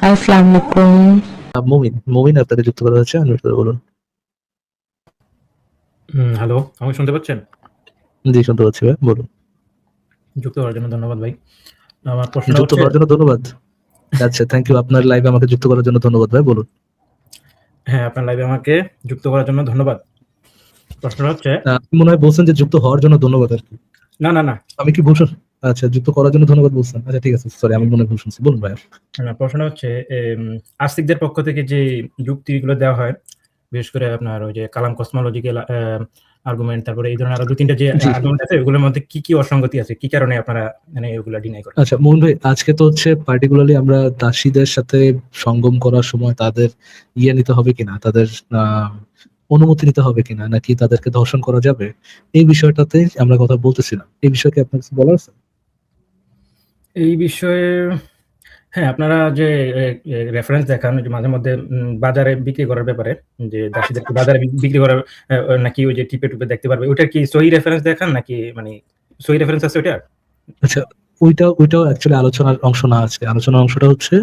আসসালামু আলাইকুম। মুমিন আপনাকে যুক্ত করা হয়েছে। অনুরোধ করে বলুন। হ্যালো, আমাকে শুনতে পাচ্ছেন? জি, শুনতে পাচ্ছি ভাই, বলুন। যুক্ত হওয়ার জন্য ধন্যবাদ ভাই। আমার প্রশ্নটা যুক্ত হচ্ছে হওয়ার জন্য ধন্যবাদ। আচ্ছা, থ্যাংক ইউ। আপনার লাইভে আমাকে যুক্ত করার জন্য ধন্যবাদ ভাই, বলুন। হ্যাঁ, আপনার লাইভে আমাকে যুক্ত করার জন্য ধন্যবাদ। প্রশ্নটা হচ্ছে আপনি মনে হয় বলছেন যে যুক্ত হওয়ার জন্য ধন্যবাদ আরকি। না। আমি কি ভুল আচ্ছা, যুক্ত করার জন্য ধন্যবাদ বলছেন। আচ্ছা, ঠিক আছে। সরি, আমি মনে হয় ভুল শুনছি। বলুন ভাই। প্রশ্নটা হচ্ছে আস্তিকদের পক্ষ থেকে যে যুক্তিগুলো দেওয়া হয়, বিশেষ করে আপনার ওই যে কালাম কসমোলজিক্যাল আর্গুমেন্ট, তারপরে এই ধরনের আরো ২-৩ টা যে জি। আর্গুমেন্ট আছে, ওগুলোর মধ্যে কি অসঙ্গতি আছে? কি কারণে আপনারা মানে এগুলা ডিনাই করেন? আচ্ছা, মুমিন ভাই, আজকে তো হচ্ছে পার্টিকুলারলি আমরা দাসীদের সাথে সঙ্গম করার সময় তাদের নিতে হবে কিনা, তাদের অনুমতি নিতে হবে কিনা, নাকি তাদেরকে ধর্ষণ করা যাবে, এই বিষয়টাতে আমরা কথা বলতেছিলাম। এই বিষয়ে কি আপনার কিছু বলার আছে? এই বিষয়ে হ্যাঁ, আপনারা যে রেফারেন্স দেখান যে মাঝে মধ্যে বাজারে বিক্রি করার ব্যাপারে, যে দাসীদেরকে বাজারে বিক্রি করার নাকি ওই যে টিপে দেখতে পারবে। ওইটার কি সহি রেফারেন্স দেখান নাকি মানে সহি রেফারেন্স আছে ওইটার? আচ্ছা, ওইটাও অ্যাকচুয়ালি আলোচনার অংশ না আছে। আলোচনার অংশটা হচ্ছে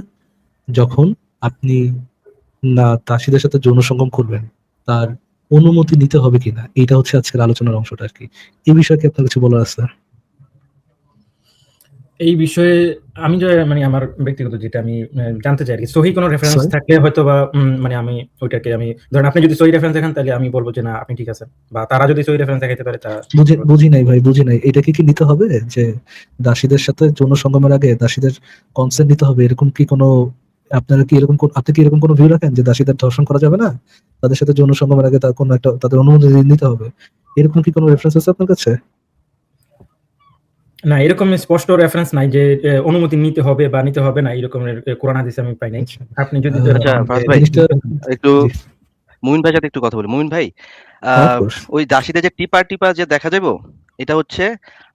যখন আপনি দাসীদের সাথে যৌন সঙ্গম করবেন, তার অনুমতি নিতে হবে কিনা, এটা হচ্ছে আজকের আলোচনার অংশটা আরকি। এই বিষয়ে কি আপনার কিছু বলার আছে? এই বিষয়ে আমি যে মানে আমার ব্যক্তিগত যেটা আমি জানতে চাই আরকি, সহি কোনো রেফারেন্স সরি? থাকলে হয়তোবা মানে আমি ওইটাকে আমি ধরেন আপনি যদি সহি রেফারেন্স দেখান তাহলে আমি বলব যে না আপনি ঠিক আছেন। বা তারা যদি সহি রেফারেন্স দেখাইতে পারে তা বুঝি নাই ভাই, বুঝি নাই। এটাকে কি নিতে হবে যে দাসীদের সাথে যৌন সঙ্গমের আগে দাসীদের কনসেন্ট নিতে হবে? এরকম কি কোনো আপনি কি এরকম কোনো ভিউ রাখেন যে দাসীদের ধর্ষণ করা যাবে না? তাদের সাথে যৌন সঙ্গমের আগে কোনো একটা তাদের অনুমতি নিতে হবে। এরকম কি কোনো রেফারেন্স আছে আপনার কাছে? না, এরকম স্পষ্ট রেফারেন্স নাই যে অনুমতি নিতে হবে বা নিতে হবে না, এরকমের কোরআন হাদিসে আমি পাই নাই। আচ্ছা। আপনি যদি আচ্ছা, ফারাজ ভাই, জিনিসটা একটু জি। মুমিন ভাইয়ের সাথে একটু কথা বলি। মুমিন ভাই, অফ কোর্স। ওই দাসীদের যে টিপা যে দেখা যাবো, এটা হচ্ছে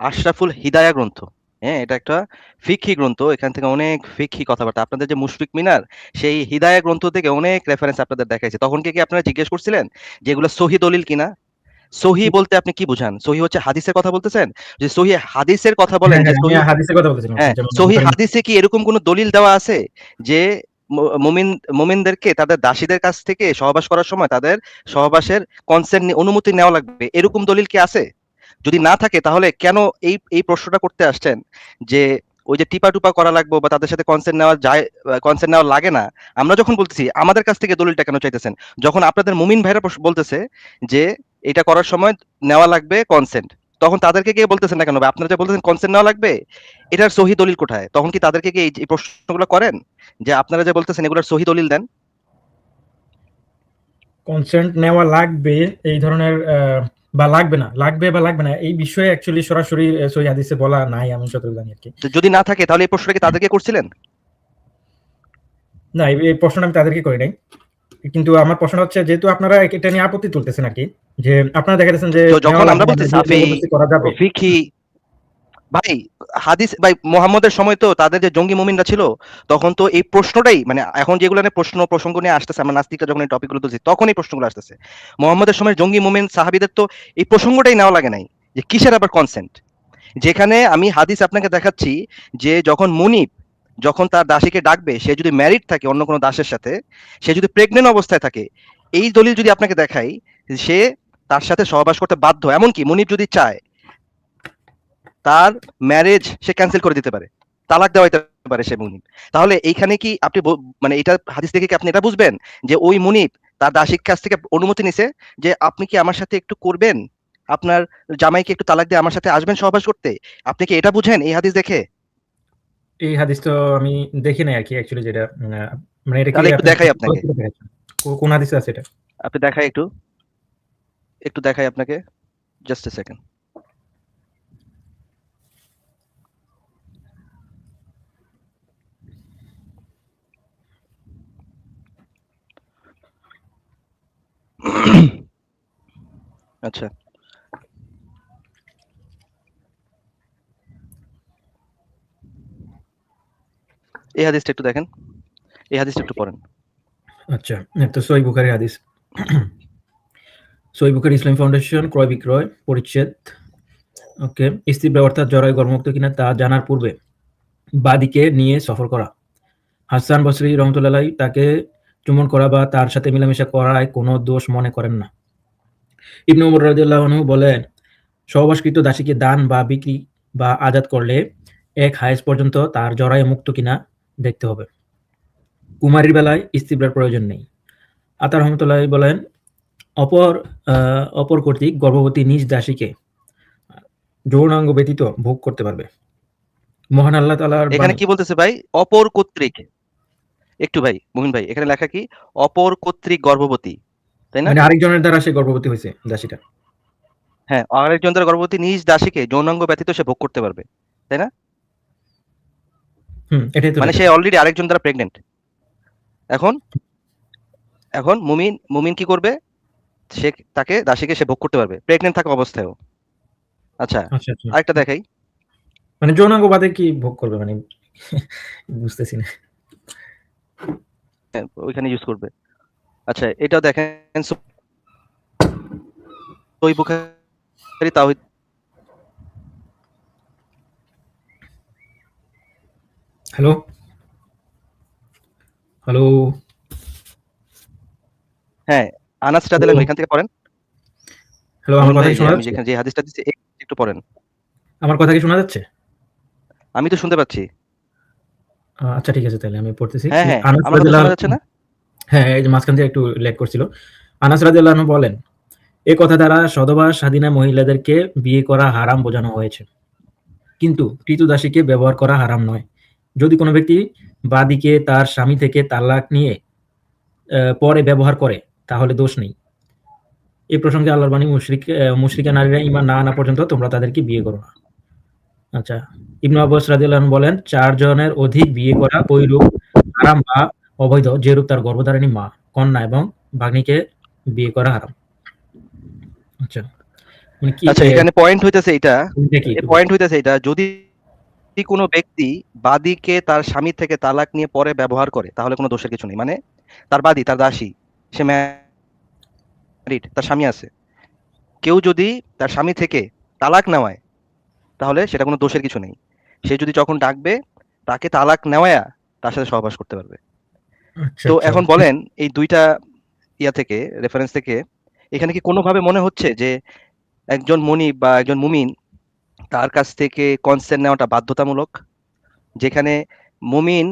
আশরাফুল হিদায়া গ্রন্থ। হ্যাঁ, এটা একটা ফিকহি গ্রন্থ। এখান থেকে অনেক ফিকহি কথাবার্তা। আপনাদের যে মুশফিক মিনার, সেই হিদায়া গ্রন্থ থেকে অনেক রেফারেন্স আপনাদের দেখাইছে। তখন কি আপনারা জিজ্ঞেস করছিলেন যে এগুলো সহি দলিল কিনা? সহি বলতে আপনি কি বুঝান? সহি হচ্ছে হাদিসের কথা বলতেছেন? যে সহি হাদিসের কথা বলেন, হ্যাঁ, যে আমি সহি, হাদিসের কথা বলতেছিলাম আরকি। হ্যাঁ, যেমন সহি ধরেন হাদিসে কি এরকম কোন দলিল দেওয়া আছে যে মুমিনদেরকে তাদের দাসীদের কাছ থেকে সহবাস করার সময় তাদের সহবাসের কনসেন্ট অনুমতি নেওয়া লাগবে, এরকম দলিল কি আছে? যদি না থাকে তাহলে কেন এই প্রশ্নটা করতে আসছেন যে ওই যে টিপা করা লাগবে বা তাদের সাথে কনসেন্ট নেওয়া যায়, কনসেন্ট নেওয়া লাগে না? আমরা যখন বলতেছি আমাদের কাছ থেকে দলিলটা কেন চাইতেছেন? যখন আপনাদের মুমিন ভাইরা বলতেছে যে এটা করার সময় নেওয়া লাগবে কনসেন্ট, তখন তাদেরকে গিয়ে বলতেছেন না কেন? বা আপনারা যে বলতেছেন কনসেন্ট নেওয়া লাগবে, এটার সহি দলিল কোথায়? তখন কি তাদেরকে গিয়ে এই প্রশ্নগুলো করেন যে আপনারা যে বলতেছেন এগুলোর সহি দলিল দেন? কনসেন্ট নেওয়া লাগবে এই ধরনের বা লাগবে না, এই বিষয়ে অ্যাকচুয়ালি সরাসরি সহিহ হাদিসে বলা নাই আমি যতটুকু জানি আরকি। তো যদি না থাকে তাহলে এই প্রশ্নটা কি তাদেরকে করছিলেন? না, এই প্রশ্নটা আমি তাদেরকে করি নাই। কিন্তু আমার প্রশ্নটা হচ্ছে যেহেতু আপনারা এটা নিয়ে আপত্তি তুলতেছেন আরকি, যে আপনারা দেখাইতেছেন যে নেওয়া যখন লাগবে আমরা বলছি না, সাফি জবরদস্তি করা যাবে। ও ফিকহি, ভাই হাদিস ভাই, মোহাম্মদের সময় তো তাদের যে জঙ্গি মুমিনরা ছিল, তখন তো এই প্রশ্নটাই মানে এখন যেগুলো নিয়ে প্রসঙ্গ নিয়ে আসতেছে, আমরা নাস্তিকরা যখন এই টপিকগুলো তুলছি তখন এই প্রশ্নগুলো আসতেছে। মোহাম্মদের সময় জঙ্গি মুমিন সাহাবীদের তো এই প্রসঙ্গটাই নেওয়া লাগে নাই যে কিসের আবার কনসেন্ট। যেখানে আমি হাদিস আপনাকে দেখাচ্ছি যে যখন তার দাসীকে ডাকবে, সে যদি ম্যারিড থাকে অন্য কোনো দাসের সাথে, সে যদি প্রেগনেন্ট অবস্থায় থাকে, এই দলিল যদি আপনাকে দেখাই, সে তার সাথে সহবাস করতে বাধ্য। এমনকি মুনিব যদি চায় তার ম্যারেজ সে ক্যান্সেল করে দিতে পারে, তালাক দেওয়া হইতে পারে সে মুনিব। তাহলে এইখানে কি আপনি মানে এটা হাদিস দেখে কি আপনি এটা বুঝবেন যে ওই মুনিব তার দাসীর কাছ থেকে অনুমতি নিছে যে আপনি কি আমার সাথে একটু করবেন, আপনার জামাইকে একটু তালাক দিয়ে আমার সাথে আসবেন সহবাস করতে? আপনি কি এটা বুঝেন এই হাদিস দেখে? এই হাদিস তো আমি দেখি নাই আরকি অ্যাকচুয়ালি, যেটা মানে এটা কি তাহলে একটু আপনি দেখাই আপনাকে, কোন হাদিসে আছে এটা? আপনি দেখাই একটু দেখাই আপনাকে, জাস্ট এ সেকেন্ড। আচ্ছা, এই হাদিসটা একটু দেখেন, এই হাদিসটা একটু পড়েন। আচ্ছা, তো সহিহ বুখারীর হাদিস। সহিহ বুখারী ইসলাম ফাউন্ডেশন ক্রয় বিক্রয় পরিচ্ছেদ। ওকে, স্ত্রী অর্থাৎ জরায়ু গর্ভমুক্ত কিনা তা জানার পূর্বে বাদীকে নিয়ে সফর করা। হাসান বসরি রহমতুল্লাহ আলাইহি তাকে চুম্বন করা বা তার সাথে মিলামেশা করায় কোনো দোষ মনে করেন না। ইবনে উমর রাদিয়াল্লাহু আনহু বলেন, সহবাসকৃত দাসীকে দান বা বিক্রি বা আজাদ করলে এক হায়েজ পর্যন্ত তার জরায়ু মুক্ত কিনা দেখতে হবে। কুমারীর বেলায় ইস্তিবরার প্রয়োজন নেই। আতা রহমতুল্লাহ আলাইহি বলেন, অপর কর্তৃক গর্ভবতী নিজ দাসীকে যৌনাঙ্গ ব্যতীত ভোগ করতে পারবে। মহান আল্লাহ তাআলার এখানে কি বলতেছে ভাই? অপর কর্তৃক। একটু ভাই, মুমিন ভাই, এখানে লেখা কি? অপর কর্তৃক গর্ভবতী, তাই না? মানে আরেকজনের দ্বারা সে গর্ভবতী হয়েছে দাসীটা। হ্যাঁ, আরেকজন দ্বারা গর্ভবতী নিজ দাসীকে যৌনাঙ্গ ব্যতীত সে ভোগ করতে পারবে, তাই না? এটাই তো মানে সে অলরেডি আরেকজন দ্বারা প্রেগনেন্ট। এখন এখন মুমিন কি করবে? সে তাকে দাসীকে সে ভোগ করতে পারবে প্রেগনেন্ট থাকা অবস্থায়ও। আচ্ছা, আচ্ছা, আচ্ছা। আরেকটা দেখাই। মানে যৌনাঙ্গ বাদে কি ভোগ করবে মানে বুঝতেছি না। হ্যাঁ, ওইখানে ইউজ করবে। আচ্ছা, এটাও দেখেন সহিহ বুখারী তাওহীদ। হ্যালো? হ্যালো? হ্যাঁ, আনাস রাদিয়াল্লাহু আনহু এখান থেকে পড়েন। হ্যালো, আমার কথা ভাই, কি শোনা আমি যাচ্ছে? যেখানে যে হাদিসটা দিচ্ছি একটু পড়েন। আমার কথা কি শোনা যাচ্ছে? আমি তো শুনতে পাচ্ছি। আচ্ছা ঠিক আছে তাহলে আমি পড়তেছি। হ্যাঁ, হ্যাঁ, আনাস আমার কথা রাদিয়াল্লাহু শোনা যাচ্ছে না? হ্যাঁ, এই যে মাঝখান দিয়ে একটু ল্যাগ করছিল। আনাস রাদিয়াল্লাহু আনহু বলেন, এ কথা দ্বারা সধবা স্বাধীনা মহিলাদেরকে বিয়ে করা হারাম বোঝানো হয়েছে। কিন্তু ক্রীতদাসীকে ব্যবহার করা হারাম নয়। যদি কোনো ব্যক্তি বাদীকে তার স্বামী থেকে তালাক নিয়ে পরে ব্যবহার করে তাহলে দোষ নেই। এই প্রসঙ্গে আল্লাহর বাণী মুশরিকা নারীরা ঈমান না আনা পর্যন্ত তোমরা তাদেরকে বিয়ে করো না। আচ্ছা, ইবনে আব্বাস রাদিয়াল্লাহু আনহু বলেন ৪ জনের অধিক বিয়ে করা ওইরূপ হারাম বা অবৈধ যেরূপ তার গর্ভধারিণী মা, কন্যা এবং ভাগ্নিকে বিয়ে করা হারাম। আচ্ছা, মানে কি আচ্ছা, এখানে পয়েন্ট হইতেছে এটা, যদি কোনো ব্যক্তি বাদীকে তার স্বামী থেকে তালাক নিয়ে পরে ব্যবহার করে তাহলে কোনো দোষের কিছু নেই। মানে তার বাদী, তার দাসী, সে ম্যারিড, তার স্বামী আছে। কেউ যদি তার স্বামী থেকে তালাক নেওয়ায় তাহলে সেটা কোনো দোষের কিছু নেই। সে যদি যখন ডাকবে তাকে তালাক নেওয়ায়া তার সাথে সহবাস করতে পারবে। আচ্ছা, তো আচ্ছা। এখন বলেন, এই দুইটা থেকে রেফারেন্স থেকে এখানে কি কোনোভাবে মনে হচ্ছে যে একজন মনিব বা একজন মুমিন তার কাছ থেকে কনসেন্ট নেওয়াটা বাধ্যতামূলক? যেখানে মুমিন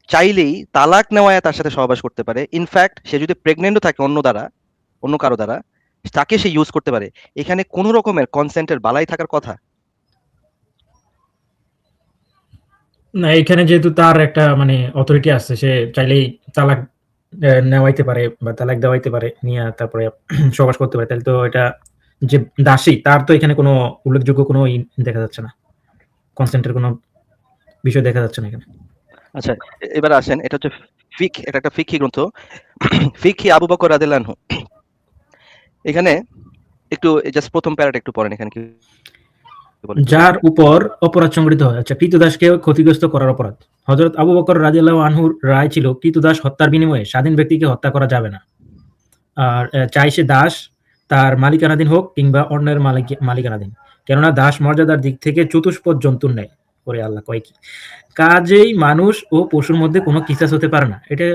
চাইলেই তালাক নেওয়ায় তার সাথে সহবাস করতে পারে। ইনফ্যাক্ট সে যদি প্রেগনেন্টও থাকে অন্য কারো দ্বারা, তাকে সে ইউজ করতে পারে। এখানে কোনো রকমের কনসেন্টের বালাই থাকার কথা? না, এখানে যেহেতু তার একটা মানে অথরিটি আছে, সে চাইলেই তালাক নেওয়াইতে পারে বা তালাক দেওয়াইতে পারে, নিয়ে তারপরে সহবাস করতে পারে। তাহলে তো এটা যে দাসী তার তো এখানে কোনো উল্লেখযোগ্য কোনো দেখা যাচ্ছে না। কনসেন্টের কোনো বিষয় দেখা যাচ্ছে না এখানে। আচ্ছা, এবার আসেন, এটা হচ্ছে এটা একটা ফিকহি গ্রন্থ, ফিকহি আবু বকর রাদিয়াল্লাহু আনহু। এখানে একটু জাস্ট প্রথম প্যারাটা একটু পড়েন, এখানে কি বলে? যার উপর অপরাধ সংঘটিত হয়, আচ্ছা, কৃতদাসকে ক্ষতিগ্রস্ত করার অপরাধ। হযরত আবু বকর রাদিয়াল্লাহু আনহুর রায় ছিল কৃতদাস হত্যার বিনিময়ে স্বাধীন ব্যক্তিকে হত্যা করা যাবে না। আর চাই সে দাস তার মালিকানাধীন হোক কিংবা অন্যের মালিকানাধীন। কেননা দাস মর্যাদার দিক থেকে চতুষ্পদ জন্তুর ন্যায়। ওরে আল্লাহ, কয় কি! কাজেই মানুষ ও পশুর মধ্যে কোনো কিসাস হতে পারে না। এটা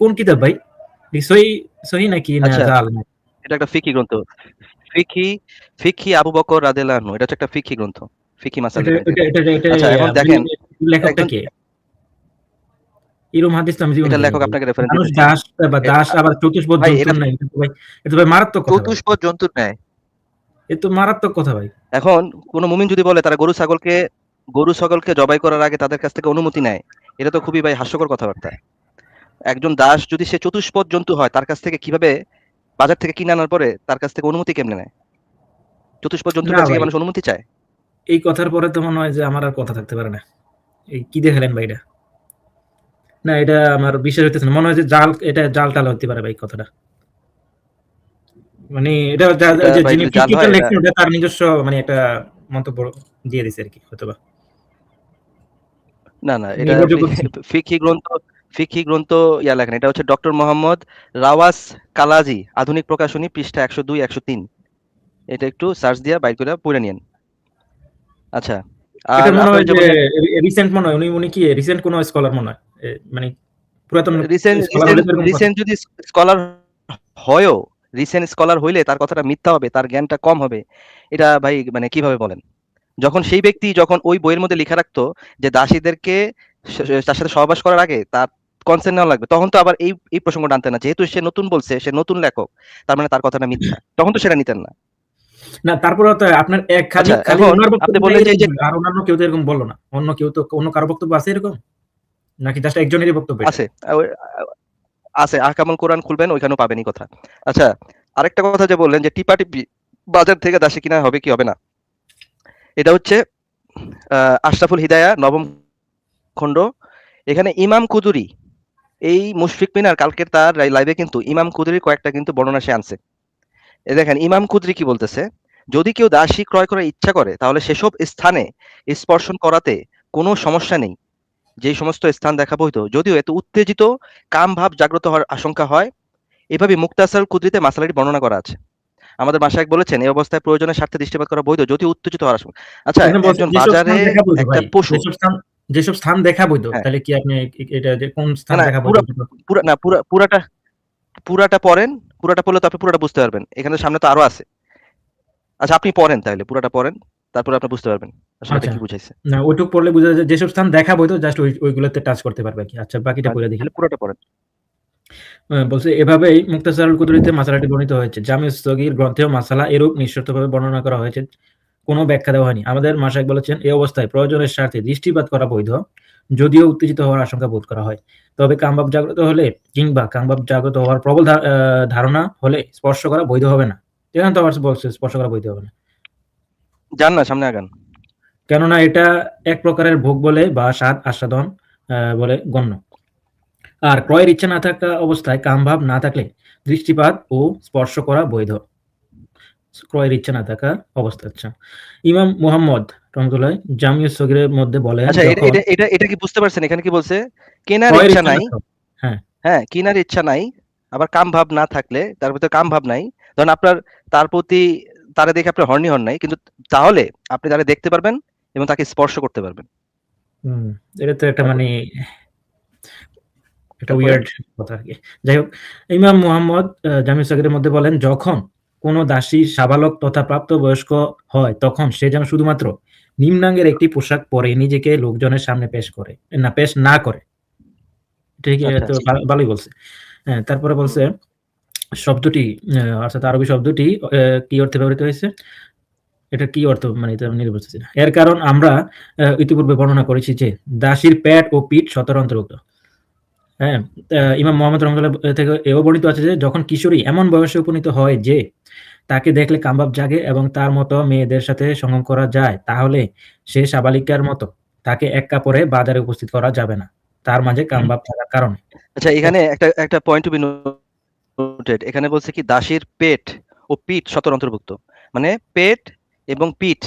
কোন কিতাব ভাই? সহিহ নাকি না আচ্ছা, জাল? এটা একটা ফিকহি গ্রন্থ, ফিকহি আবু বকর রাদিয়াল্লাহু আনহু। এটা হচ্ছে একটা ফিকহি গ্রন্থ, ফিকহি মাসাইল লেখা এখানে। আচ্ছা, এখন দেখেন, লেখকটা একজন কে? এরকম হাদিস তো আমি জীবনে এটা লেখক দেখিনি ভাই। আপনাকে রেফারেন্স মানুষ দিতেছি। দাস বা দাস আবার চতুষ্পদ ভাই, এটা জন্তুর ন্যায়। এটা তো ভাই মারাত্মক কথা ভাই। চতুষ্পদ জন্তুর ন্যায়। এ তো মারাত্মক কথা ভাই। এখন কোনো মুমিন যদি বলে তারা গরু ছাগলকে জবাই করার আগে তাদের কাছ থেকে অনুমতি নেয়, এটা তো খুবই ভাই হাস্যকর কথাবার্তা। একজন দাস যদি সে চতুষ্পদ জন্তু হয়, তার কাছ থেকে কিভাবে বাজার থেকে কিনে আনার পরে তার কাছ থেকে অনুমতি কেমনে নেয়? চতুষ্পদ জন্তুর না কাছে কি ভাই, মানুষ অনুমতি চায়? এই কথার পরে তো মনে হয় যে আমার আর কথা থাকতে পারে না। এই কি দেখালেন ভাই এটা? না, এটা আমার বিশ্বাস হইতেছে না। মনে হয় যে এটা জাল-টাল হতে পারে ভাই কথাটা। মানে এটা এটা যে ভাই যিনি যদি জাল ফিকহিটা হয়, এটা লিখছেন ওটা তার নিজস্ব মানে একটা মন্তব্য দিয়ে দিছে আরকি হয়তোবা। না, এটা নির্ভরযোগ্য কিছু। ফিকহি গ্রন্থ লেখেন। এটা হচ্ছে ডক্টর মোহাম্মদ রাওয়াস কালাজি, আধুনিক প্রকাশনী, পৃষ্ঠা ১০২-১০৩। এটা একটু সার্চ দিয়া বাইর করে পড়ে নিয়েন। আচ্ছা, এটা আর মনে আপনার হয় যে যে বললেন রিসেন্ট মনে হয় উনি কি রিসেন্ট কোন স্কলার মনে হয়। মানে পুরাতন রিসেন্ট স্কলার হলে তো এরকম কথা। রিসেন্ট যদি স্কলার হয়ও, রিসেন্ট স্কলার হইলে তার কথাটা মিথ্যা হবে, তার জ্ঞানটা কম হবে, এটা ভাই মানে কিভাবে বলেন? যখন সেই ব্যক্তি যখন ওই বইয়ের মধ্যে লিখা রাখতো যে দাসীদেরকে তার সাথে সহবাস করার আগে তার কনসেন্ট নেওয়া লাগবে, তখন তো আবার এই প্রসঙ্গ টানতেন না। যেহেতু সে নতুন বলছে, সে নতুন লেখক, তার মানে তার কথাটা মিথ্যা, তখন তো সেটা নিতেন না। না তারপরে তো আপনার এক খালি আচ্ছা, খালি এখন ওনার আপনি বক্তব্য বললেন যে এই যে আর অন্যান্য কেউ তো এরকম বললো না। অন্য কেউ তো অন্য কারো বক্তব্য আছে এরকম, নাকি জাস্ট একজনেরই বক্তব্য এটা? আছে আছে আহকামুল কোরআন খুলবেন, ওইখানেও পাবেন এই কথা। আচ্ছা, আরেকটা কথা যে বললেন যে টিপাটিপি বাজার থেকে দাসী কিনা হবে কি হবে না, এটা হচ্ছে আশরাফুল হিদায়া নবম খণ্ড। এখানে ইমাম কুদুরি, এই মুশফিক মিনার কালকের তার লাইভে কিন্তু ইমাম কুদুরির কয়েকটা কিন্তু বর্ণনা সে আনছে। দেখেন ইমাম কুদরি কি বলতেছে, যদি কেউ দাসী ক্রয় করার ইচ্ছা করে তাহলে সেসব স্থানে স্পর্শন করাতে কোনো সমস্যা নেই, যে সমস্ত স্থান দেখা বৈধ, যদিও এত উত্তেজিত কাম ভাব জাগ্রত হওয়ার আশঙ্কা হয়। এভাবে মুক্তাসার কুদরিতে মাসালাটি বর্ণনা করা আছে। আমাদের মাশায়েখ বলেছেন এই অবস্থায় প্রয়োজনের স্বার্থে দৃষ্টিপাত করা বৈধ, যদি উত্তেজিত হওয়ার আশঙ্কা। আচ্ছা, এখানে বলছে একজন যেসব বাজারে স্থান দেখা বৈধ একটা ভাই, পশু, যেসব স্থান দেখা বৈধ, হ্যাঁ, তাহলে কি আপনি এটা যে কোন না স্থান না দেখা বৈধ? পুরা পুরা না পুরা পুরাটা পড়েন, পুরাটা পড়লে তো আপনি পুরাটা বুঝতে পারবেন। এখানে সামনে তো আরো আছে। আচ্ছা, আপনি পড়েন তাহলে, পুরাটা পড়েন, তারপরে আপনি বুঝতে পারবেন আসলে এটা আচ্ছা, কি বুঝাইছে। না ওইটুক পড়লে বোঝা যায় যেসব স্থান দেখা বৈধ জাস্ট ওইগুলোতে টাচ করতে পারবে কি। আচ্ছা, বাকিটা পড়ে দেখি। তাহলে পুরাটা পড়েন। বলছে এভাবেই মুক্তাসারুল কুদরিতে মাসালাটি বর্ণিত হয়েছে। জামে সগীর গ্রন্থেও মাসালা এরূপ নিঃশর্তভাবে বর্ণনা করা হয়েছে, কোনো ব্যাখ্যা দেওয়া হয়নি। আমাদের মাশায়েখ বলেছেন এই অবস্থায় প্রয়োজনের স্বার্থে দৃষ্টিপাত করা বৈধ, যদিও উত্তেজিত হওয়ার আশঙ্কা বোধ করা হয়। তবে কামভাব জাগ্রত হলে কিংবা কামভাব জাগ্রত হওয়ার প্রবল ধারণা হলে স্পর্শ করা বৈধ হবে না। এখানে তো আবার বলছে স্পর্শ করা বৈধ হবে না, যান না সামনে আগান। কেননা এটা এক প্রকারের ভোগ বলে বা স্বাদ আস্বাদন বলে গণ্য। আর ক্রয়ের ইচ্ছা না থাকা অবস্থায় কামভাব না থাকলে দৃষ্টিপাত ও স্পর্শ করা বৈধ। ক্রয়ের ইচ্ছা না থাকা অবস্থা। আচ্ছা, ইমাম মুহাম্মদ রহমতুল্লাহ জামিউস সগীরের মধ্যে বলেন, আচ্ছা, এটা যখন এটা এটা এটা কি বুঝতে পারছেন? এখানে কি বলছে? কেনার ক্রয়ের ইচ্ছা ইচ্ছা না নাই, থাকা, হ্যাঁ, হ্যাঁ, কেনার ইচ্ছা নাই, আবার কাম ভাব না থাকলে, তার ভিতরে কাম ভাব নাই, ধরেন আপনার তার প্রতি, তারে দেখে আপনার হর্নি হন নাই, কিন্তু তাহলে আপনি তারে দেখতে পারবেন এবং তাকে স্পর্শ করতে পারবেন। হুম, এটা তো একটা তারপর মানে একটা তারপরে উইয়ার্ড কথা আর কি। যাই হোক, ইমাম মুহাম্মদ জামিউস সগীরের মধ্যে বলেন, যখন কোনো দাসী সাবালক তথা প্রাপ্তবয়স্ক হয় তখন সে যেন শুধুমাত্র নিম্নাঙ্গের একটি পোশাক পরে নিজেকে লোকজনের সামনে পেশ না করে। ঠিক, আচ্ছা, তো ভালোই বলছে। হ্যাঁ, তারপরে বলছে শব্দটি অর্থাৎ আরবি শব্দটি কি অর্থে ব্যবহৃত হয়েছে, এটা কি অর্থ মানে এটা আমি নিজে বুঝতেছি না। এর কারণ আমরা ইতিপূর্বে বর্ণনা করেছি যে দাসীর পেট ও পিঠ সতর অন্তর্ভুক্ত। হ্যাঁ, ইমাম মুহাম্মদ রাহমাতুল্লাহ থেকে এও বর্ণিত আছে যে যখন কিশোরী এমন বয়সে উপনীত হয় যে তাকে দেখলে কামভাব জাগে এবং তার মতো মেয়েদের সাথে সঙ্গম করা যায়, তাহলে সে সাবালিকার মতো তাকে এক কাপড়ে বাজারে উপস্থিত করা যাবে না, তার মাঝে কামভাব থাকার কারণে। আচ্ছা, এখানে একটা পয়েন্ট টু বি নোটেড। এখানে বলছে কি দাসীর পেট ও পিঠ সতর অন্তর্ভুক্ত, মানে পেট এবং পিঠ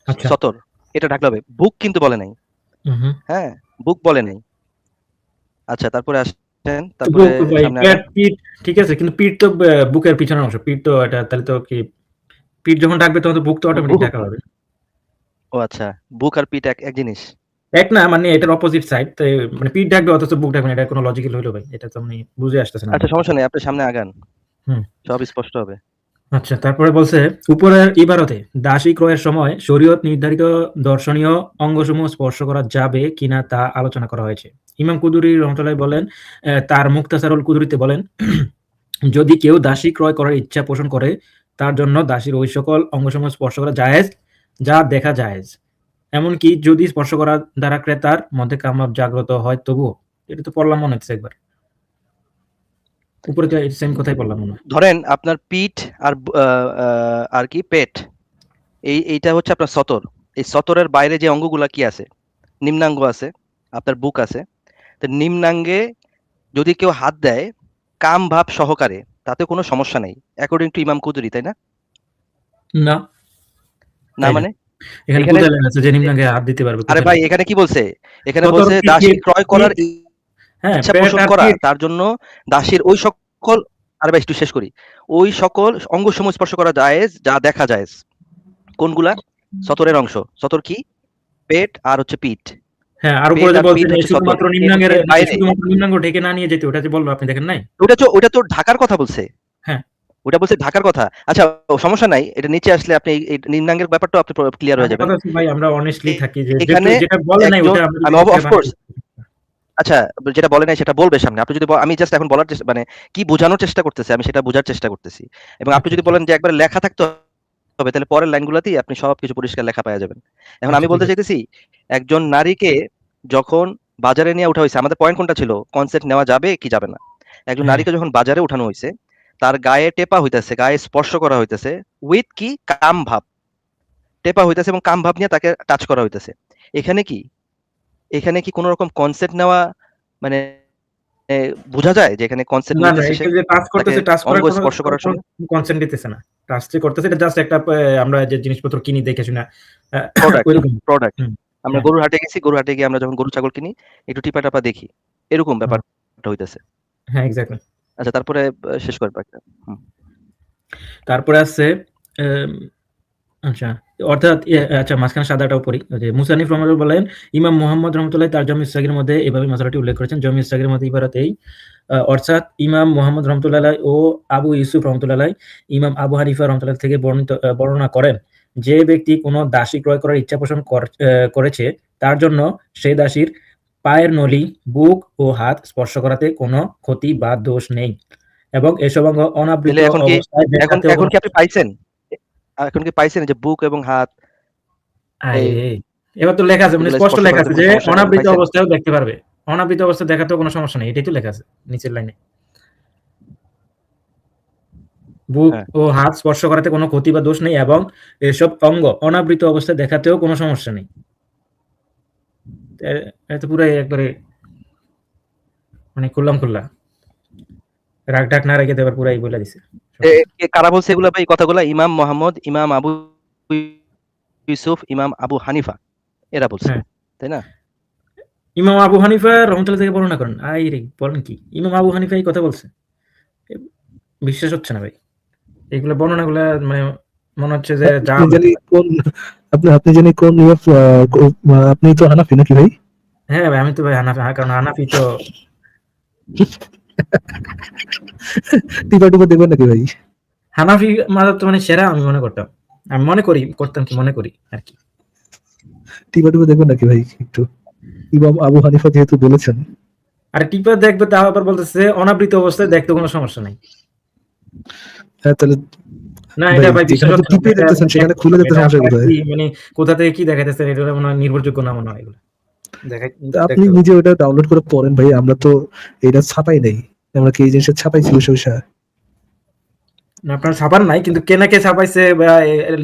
আচ্ছা, সতর, এটা ঢাকলে হবে, বুক কিন্তু বলে নাই। হুম, হ্যাঁ, বুক বলে নাই। আচ্ছা, তারপরে আসেন, তো তারপরে সামনে আগান। পিঠ ঠিক আছে, কিন্তু পিঠ তো বুকের পিছনের অংশ। পিঠ তো এটা তাহলে তো কি পিঠ যখন ডাকবে তখন তো বুক তো অটোমেটিক বুক, ডাকা হবে। ও আচ্ছা, বুক আর পিঠ এক এক জিনিস। এক না, মানে এটার অপোজিট সাইড। তো মানে পিঠ ডাকবে অথচ বুক ডাকবে না, এটা কোনো লজিক্যাল হইলো ভাই? এটা তো আমি বুঝে আসতেছে না আচ্ছা, আমার। সমস্যা নেই, আপনি সামনে আগান, হুম, সব স্পষ্ট হবে। আচ্ছা, তারপরে বলছে উপরের ইবারতে দাসী ক্রয়ের সময় শরীয়ত নির্ধারিত দর্শনীয় অঙ্গসমূহ স্পর্শ করা যাবে কিনা তা আলোচনা করা হয়েছে। ইমাম কুদুরি রহমতুল্লাহ বলেন, তার মুক্তাসারুল কুদুরিতে বলেন, যদি কেউ দাসী ক্রয় করার ইচ্ছা পোষণ করে তার জন্য দাসীর ওই সকল অঙ্গসমূহ স্পর্শ করা জায়েজ যা দেখা জায়েজ, এমনকি যদি স্পর্শ করা দ্বারা ক্রেতার মধ্যে কামভাব জাগ্রত হয় তবুও। এটা তো পড়লাম মনে হচ্ছে একবার, উপরে তো সেম কথাই পড়লাম মনে হয়। ধরেন আপনার পিঠ আর আর কি পেট, এইটা হচ্ছে আপনার সতর। এই সতরের বাইরে যে অঙ্গগুলা কি আছে, নিম্নাঙ্গ আছে, আপনার বুক আছে। তো নিম্নাঙ্গে যদি কেউ হাত দেয় কাম ভাব সহকারে, তাতে কোনো সমস্যা নেই অ্যাকর্ডিং টু ইমাম কুদুরি, তাই না? না, না তাই না। মানে এখানে এখানে, কোথায় লেখা আছে যে নিম্নাঙ্গে হাত দিতে পারবে? আরে কোথায় ভাই লেখা? এখানে কি বলছে? এখানে সতর বলছে পিঠ, দাসী ক্রয় করার পিঠ, হ্যাঁ, ইচ্ছা পেট পোষণ আর করা, পিঠ। তার জন্য দাসীর ওই সকল, আরে ভাই একটু শেষ করি, ওই সকল অঙ্গসমূহ স্পর্শ করা জায়েজ যা দেখা জায়েজ। কোনগুলা? সতরের অংশ। সতর কি? পেট আর হচ্ছে পিঠ। হ্যাঁ, আর পেট উপরে যে আর বলছে পিঠ যে হচ্ছে সতর, শুধুমাত্র এর বাইরে শুধুমাত্র নিম্নাঙ্গ ঢেকে না নিয়ে যেতে, ওটা যে বলল আপনি দেখেন নাই? ওটা তো ঢাকার কথা বলছে। হ্যাঁ। ওটা বলছে ঢাকার কথা। আচ্ছা, সমস্যা নাই। এটা নিচে আসলে আপনি এই নিম্নাঙ্গের ব্যাপারটাও আপনি ক্লিয়ার হয়ে আমার যাবেন। কথা হচ্ছে ভাই আমরা অনেস্টলি থাকি যে এখানে যেটা বলে নাই একজন ওটা আমরা আমি যদি অফ বানাই কোর্স আচ্ছা, যেটা বলে নাই সেটা বলবে সামনে। আপনি যদি আমি জাস্ট এখন বলার চেষ্টা মানে কি বোঝানোর চেষ্টা করতেছি আমি সেটা বোঝার চেষ্টা করতেছি। এবং আপনি আচ্ছা, যদি আচ্ছা। বলেন যে একবারে লেখা থাকতে হবে তাহলে পরের লাইনগুলোতেই আপনি সবকিছু পরিষ্কার লেখা পাওয়া যাবেন। এখন আমি আচ্ছা ঠিক বলতে আছে। চাইতেছি একজন নারীকে যখন বাজারে নিয়ে ওঠা হইছে, আমাদের পয়েন্ট কোনটা ছিল? কনসেন্ট নেওয়া যাবে কি যাবে না। একজন হ্যাঁ, নারীকে যখন বাজারে উঠানো হইছে, তার গায়ে টেপা হইতেছে, গায়ে স্পর্শ করা হইতেছে উইথ কি কাম ভাব। টেপা হইতেছে এবং কাম ভাব নিয়ে তাকে টাচ করা হইতেছে। এখানে কি এখানে কি কোন রকম কনসেন্ট নেওয়া মানে বোঝা যায় যে এখানে কনসেন্ট না, না নিতেছে সে এটা যে টাচ তাকে করতেছে, টাচ অঙ্গ করার কোনো স্পর্শ করার সময়? কনসেন্ট দিতেছে না। টাচ যে করতেছে এটা জাস্ট একটা আমরা যে জিনিসপত্র কিনি দেখে শুনে আ প্রোডাক্ট, ঐরকম। প্রোডাক্ট। হুম, আমরা হ্যাঁ, গরুর হাটে গেছি, গরুর হাটে গিয়ে আমরা যখন গরু ছাগল কিনি একটু টিপা-টাপা দেখি। এরকম হুম, ব্যাপারটা হইতেছে। হ্যাঁ এক্সাক্টলি। আচ্ছা, তারপরে শেষ করেন বাকিটা। হুম। তারপরে আছে এম আচ্ছা, অর্থাৎ আচ্ছা মাঝখানে সাদাটাও পড়ি। ওই যে মুসান্নিফ রহমাতুল্লাহ বলেন, ইমাম মুহাম্মদ রহমাতুল্লাহ তার জামি ইসসাগীর মধ্যে এভাবে মাসআলাটি উল্লেখ করেছেন। জামি ইসসাগীর মধ্যে ইবারাতেই অর্থাৎ ইমাম মুহাম্মদ রহমাতুল্লাহ আলাইহি ও আবু ইউসুফ রহমাতুল্লাহ আলাইহি ইমাম আবু হানিফা রহমাতুল্লাহ থেকে বর্ণনা করেন, যে ব্যক্তি কোনো দাসী ক্রয় করার ইচ্ছা পোষণ করেছে তার জন্য সেই দাসীর পায়ের নলি, বুক ও হাত স্পর্শ করাতে কোনো ক্ষতি বা দোষ নেই এবং এসব অঙ্গ অনাবৃত তাহলে এখন কি অবস্থায় এখন দেখাতেও এখন কোনো কি আপনি পাইছেন? এখন কি পাইছেন যে বুক এবং হাত এই আরে! এবার তো লেখা আছে মানে এগুলা স্পষ্ট স্পর্শ লেখা করাতে আছে কোনো যে সমস্যা নেই, অনাবৃত পাইছেন? অবস্থায়ও দেখতে পারবে। অনাবৃত অবস্থায় দেখাতেও কোনো সমস্যা নেই। এটাই তো লেখা আছে নিচের লাইনে। বুক হ্যাঁ। ও হাত স্পর্শ করাতে কোনো ক্ষতি বা দোষ নেই এবং এসব অঙ্গ অনাবৃত অবস্থায় দেখাতেও কোনো সমস্যা নেই। এটা তো পুরাই একবারে মানে খুল্লাম-খুল্লা। রাগ-ঢাক না রেখে তো এবার পুরাই বইলা দিছে সবকিছু। কারা বলছে এগুলা ভাই কথাগুলা? ইমাম মোহাম্মদ, ইমাম আবু ইউসুফ, ইমাম আবু হানিফা এরা বলছে। হ্যাঁ। তাই না? ইমাম আবু হানিফা রহমাতুল্লাহ থেকে বর্ণনা করেন। আইরে বলেন কি? ইমাম আবু হানিফা এই কথা বলছে? এ বিশ্বাস হচ্ছে না ভাই। এগুলা বর্ণনাগুলা মানে মনে হচ্ছে যে যা আপনি জানি কোন আপনি জানি কোন আপনি তো হানাফি নাকি ভাই? হ্যাঁ, ভাই আমি তো ভাই হানাফি। কারণ হানাফি তো টিপা দেখবেন নাকি ভাই? হানাফি মাযহাব তো মানে সেরা আমি মনে করতাম। আমি মনে করি, করতাম কি মনে করি আরকি। টিপা দেখবেন নাকি ভাই একটু? ইমাম আবু হানিফা যেহেতু বলেছেন। আর টিপা দেখবে তাও আবার বলতেছে অনাবৃত অবস্থায় দেখতে কোনো সমস্যা নাই। হ্যাঁ, তাহলে না ভাই এটা ভাই বিশ্বাস যেখানে আপনি হচ্ছে না। টিপে এটা দেখতেছেন সেখানে খুলে দেখতে এটা সমস্যা আপনারা কোথায়? কি মানে কোথা থেকে কি দেখাইতেছেন এটা মনে হয় নির্ভরযোগ্য না মনে হয় এগুলো। দেখাই তা আপনি দেখতে হবে। নিজে ওটা ডাউনলোড করে পড়েন ভাই। আমরা তো এটা ছাপাই নাই। আমরা কি এই জিনিসটা ছাপাইছি বসে? না আপনারা ছাপান নাই কিন্তু কে না কে ছাপাইছে বা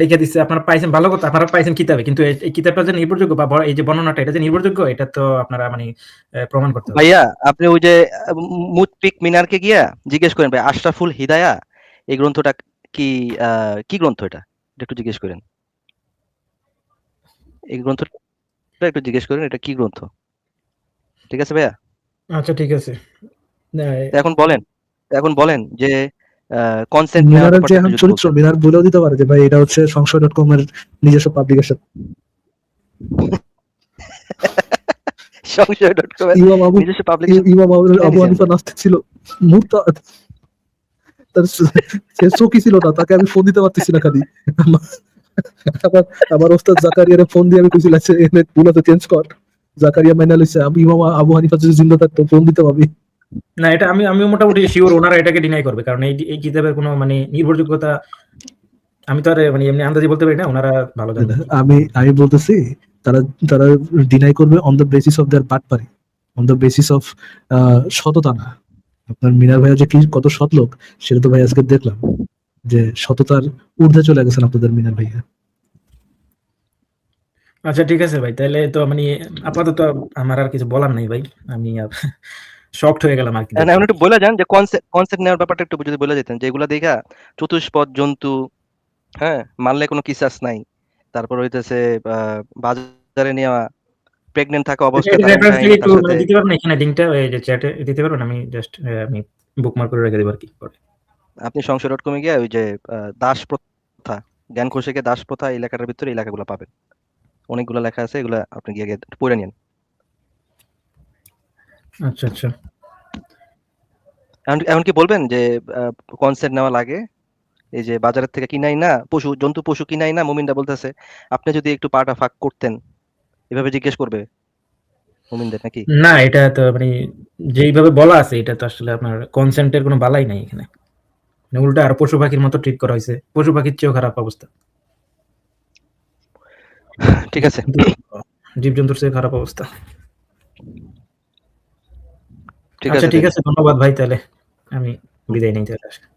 লিখে দিচ্ছে আপনারা পাইছেন ভালো কথা আপনারা পাইছেন কিতাবে কিন্তু এই কিতাবটা যে নির্ভরযোগ্য বা এই যে বর্ণনাটা এটা যে নির্ভরযোগ্য এটা তো আপনারা মানে প্রমাণ করতে হবে। ভাইয়া আপনি ওই যে মুতপিক মিনারকে গিয়া জিজ্ঞেস করেন ভাই আশরাফুল হিদায়া এই গ্রন্থটা কি কি গ্রন্থ এটা? এটা একটু জিজ্ঞেস করেন। এই গ্রন্থটা একটু জিজ্ঞেস করেন এটা কি গ্রন্থ? ঠিক আছে ভাইয়া? আচ্ছা ঠিক আছে। না, তো এখন বলেন যে কনসেন্ট নেওয়ার মিনারের যে ব্যাপারটা একটু এখন যদি চরিত্র বলতেন। মিনার বলেও দিতে পারে যে ভাই এটা হচ্ছে সংশয়.com এর নিজস্ব পাবলিকেশন। সংশয়.com এর ইমাম আবু নিজস্ব পাবলিকেশন আবু নিছেন? হানিফা নাস্তিক ছিল। মুরতাদ। তার সে চকি ছিল না, তাকে আমি ফোন দিতে পারতেছি না খালি। আবার আমার ওস্তাদ জাকারিয়ারে ফোন দিয়ে আমি কইছিলাম যে এনে গুলোতে চেঞ্জ কর। জাকারিয়া মাইনা লইছে। আমি ইমাম আবু হানিফা যদি জিন্দা থাকতো ফোন দিতে পাবি। না এটা আমি মোটামুটি সিওর ওনারা এটাকে ডিনাই করবে কারণ এই কিতাবের কোনো মানে নির্ভরযোগ্যতা আমি তো আর মানে এমনি আন্দাজি বলতে পারি না ওনারা ভালো জানেন আর কি। আমি বলতেছি তারা তারা ডিনাই করবে on the basis of their বাটপারি, অন দ্য বেসিস অফ সততা না। আপনার মিনার ভাইয়া যে কি কত সৎ লোক সেটা তো ভাই আজকে দেখলাম যে সততার ঊর্ধ্বে চলে গেছেন আপনাদের মিনার ভাইয়া। আচ্ছা ঠিক আছে ভাই তাহলে তো মানে আপাতত আমার আর কিছু বলার নাই ভাই আমি শকড হয়ে গেলাম আর কি দেখে। এখন একটু বলে যান যে কনসেপ্ট নেওয়ার ব্যাপারটা একটু যদি বলে যেতেন যে এগুলা দেখা চতুষ্পদ জন্তু, হ্যাঁ, মারলে কোনো কিসাস নাই। তারপর হইতেছে বাজারে নেওয়া, প্রেগনেন্ট থাকা অবস্থায় এটা তারা রেফারেন্স উঠায় লিখে এনে একটু তার মানে সাথে দিতে পারবেন এখানে লিংকটা এই যে চ্যাটে দিতে পারবেন আমি জাস্ট আমি বুকমার্ক করে রেখে দেব আর কি পরে। আপনি সংশয়.com এ গিয়ে ওই যে দাস প্রথা, জ্ঞান কোষেকে দাস প্রথা এই লেখাটার ভিতরে এই লেখাগুলো পাবেন। অনেকগুলো লেখা আছে, এগুলা আপনি গিয়ে পড়ে নিন। আচ্ছা, আচ্ছা। এখন কি বলবেন যে কনসেন্ট নেওয়া লাগে? এই যে বাজারের থেকে কিনাই না, জন্তু পশু কিনাই না, মুমিনরা বলতেছে। আপনি যদি একটু পাটা ফাঁক করতেন, এভাবে জিজ্ঞেস করবে মুমিনদের নাকি? না, এটা তো মানে যেইভাবে বলা আছে এটা তো আসলে আপনার consent এর কোনো বালাই নাই এখানে। মানে উল্টা আরো পশু-পাখির মতো ট্রিট করা হইছে। পশু-পাখির চেয়েও খারাপ অবস্থা। ঠিক আছে। জীবজন্তুর চেয়ে খারাপ অবস্থা। ঠিক আচ্ছা আছে ঠিক তাইলে। আছে, ধন্যবাদ ভাই তাহলে। আমি বিদায় নেই তাহলে।